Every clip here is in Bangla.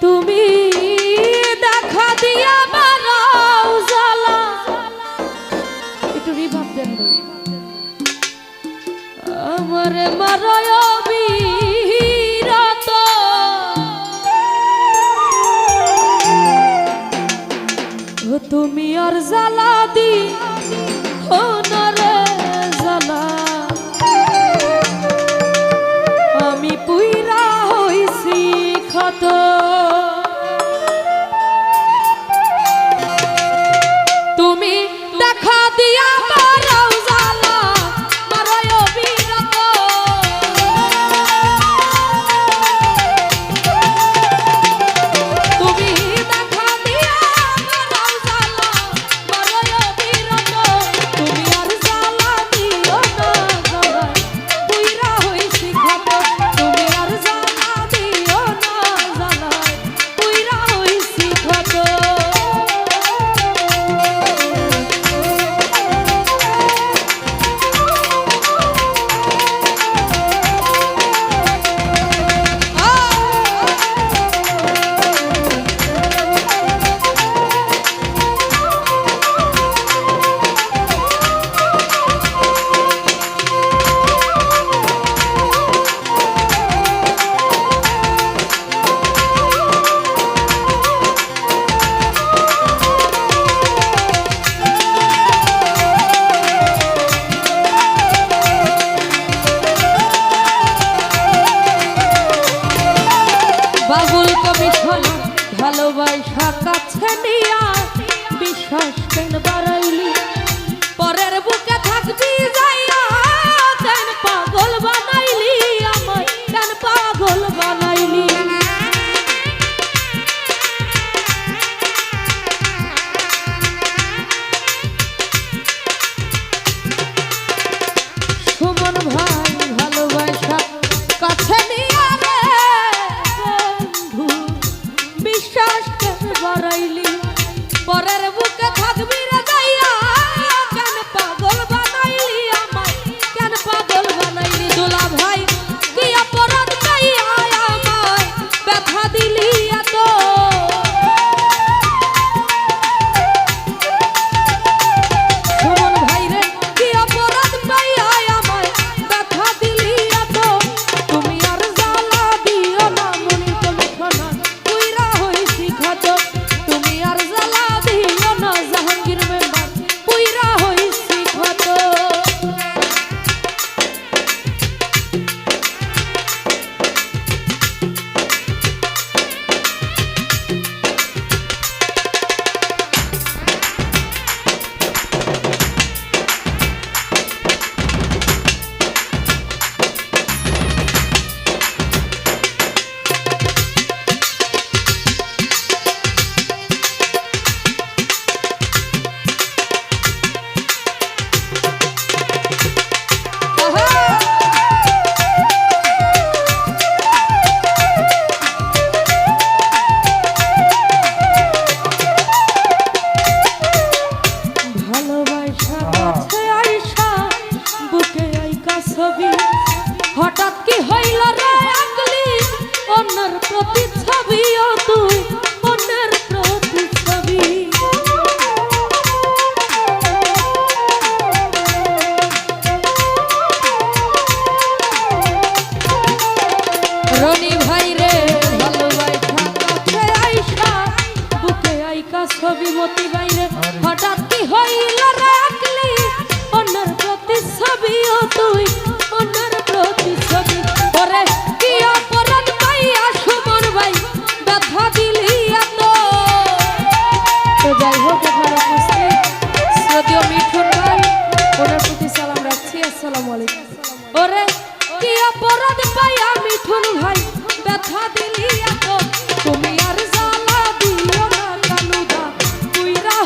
তুমি দেখা দিয়া বারাও জ্বালা একটু রিভাব দেন আমারে মারায় বিরত তুমি আর জ্বালা দি ওনারে জ্বালা আমি পুইরা হইছি ক্ষত তুমি দেখা দিয়া বারাও জ্বালা মারায় বিরত তুমি দেখা দিয়া বারাও জ্বালা মারায় বিরত তুমি আর জ্বালা দিও না জ্বালা পুইরা হইছি ক্ষত তুমি আর জ্বালা দিও না জ্বালা পুইরা হইছি ক্ষত বাবুল কমিশন ভালোবাসা কাছে নিয়া বিশ্বাস কেন বাড়াইলি পরের বুকে থাকবি যাইয়া কেন পাগল বানাইলি আমায় কেন পাগল বানাইলি সুমন ভাই ভালোবাসা কাছে নিয়া বিশ্বাস কেন বাড়াইলি পরের বুকে থাকবি রে যাইয়া কেন পাগল বানাইলি আমায় কেন পাগল বানাইলি দুলা ভাই কি অপরাধ পাইয়া আমায় ব্যথা দিলি এত সুমন ভাই রে কি অপরাধ পাইয়া আমায় ব্যথা দিলি এত তুমি আর জ্বালা দিও না মনি কমিশনার পুইরা হইছি ক্ষত তুমি আর জ্বালা দিও না জাহাঙ্গীর মেম্বার পুইরা হইছি ক্ষত হঠাৎ কি হইল রে আগলি অন্যের প্রতি ছবি ও তুই অন্যের প্রতি ছবি রনি ভাই রে ভালোবাসা কাছে আইসা বুকে আইকা ছবি মতি বাইরে হঠাৎ কি হইল রে আগলি অন্যের প্রতি ছবি ও তুই অন্যের প্রতি ছবি ওরে কি অপরাধ পাইয়া সুমন ভাই ব্যথা দিলি এত তো যাই হোক এখানে উপস্থিত শ্রদ্ধেয় মিঠুন ভাই ওনার প্রতি সালাম রাখছি আসসালামু আলাইকুম ওরে কি অপরাধ পাইয়া মিঠুন ভাই ব্যথা দিলি এত তুমি আর জ্বালা দিও না কালুদা পুইরা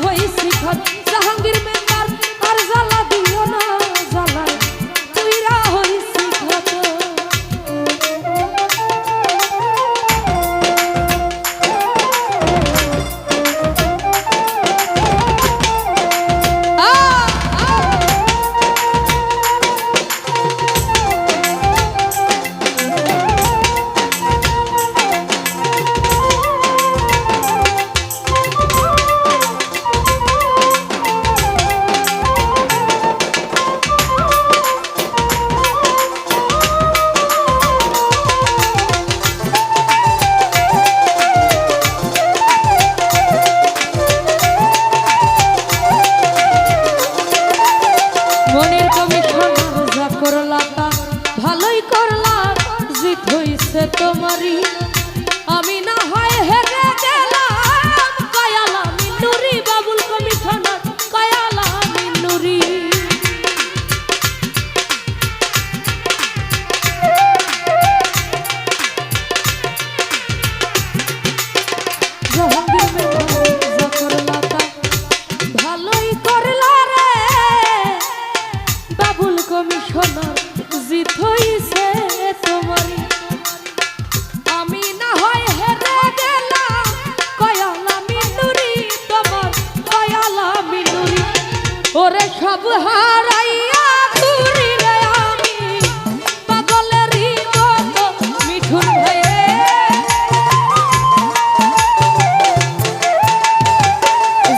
সব হারাইয়া ঘুরি রে আমি পাগলেরই মতো মিঠুন ভাইয়ে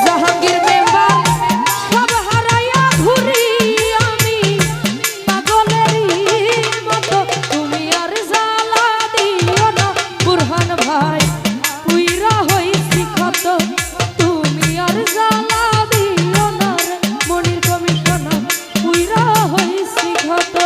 জাহাঙ্গীর মেম্বার সব হারাইয়া ঘুরি আমি পাগলেরই মতো তুমি আর জ্বালা দিও না বুরহান ভাই উইরা হইছি ক্ষত তুমি আর জ্বালা দিও না রে মনির কমিশনার উইরা হইছি ক্ষত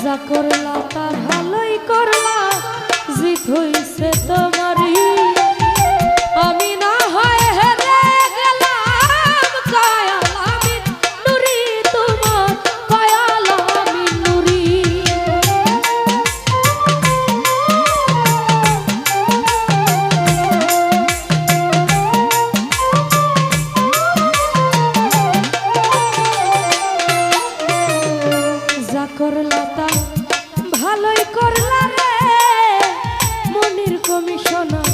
যা করলা তার ভালোই করলা জিত হইছে তোমারই আমি না হয় হেরে গেলাম কায়াল আমি নুরি তোমার কায়াল আমি নুরি যা করলা তার ভালোই করলা রে মনির কমিশনার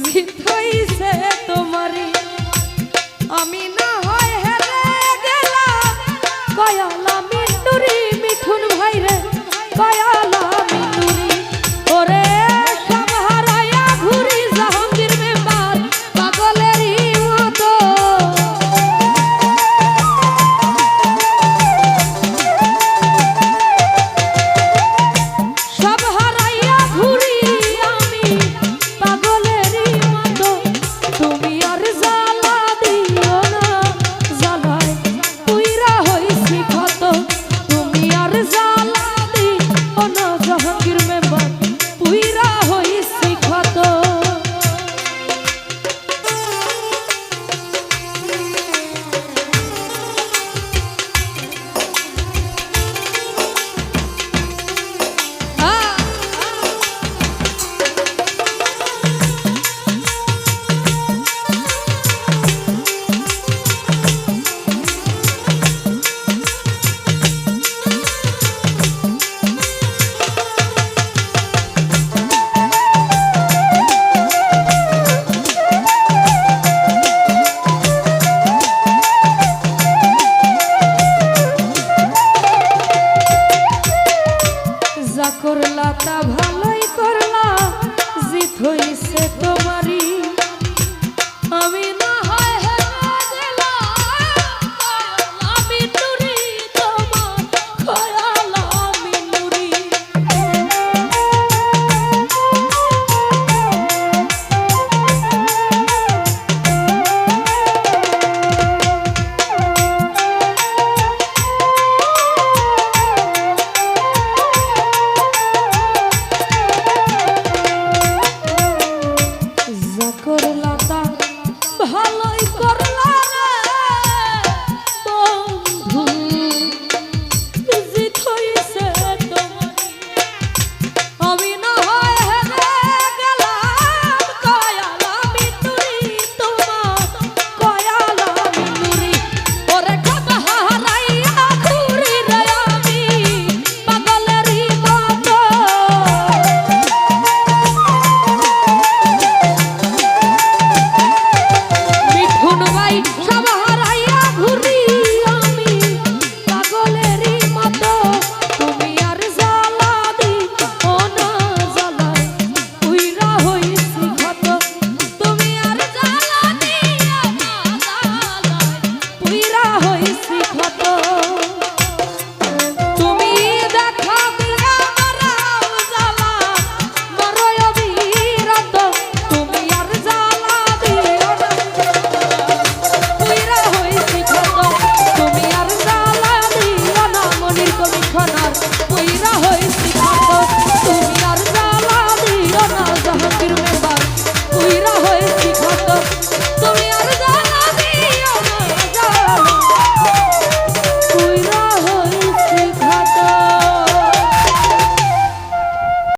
জিত হইছে তোমারই আমি না হয় হেরে গেলাম কয়াল আমি নুরি মিঠুন ভাই রে কয়াল আমি নুরি ওরে সব হারাইয়া ঘুরি জাহাঙ্গীর মেম্বার পাগলেরই মতো সোনার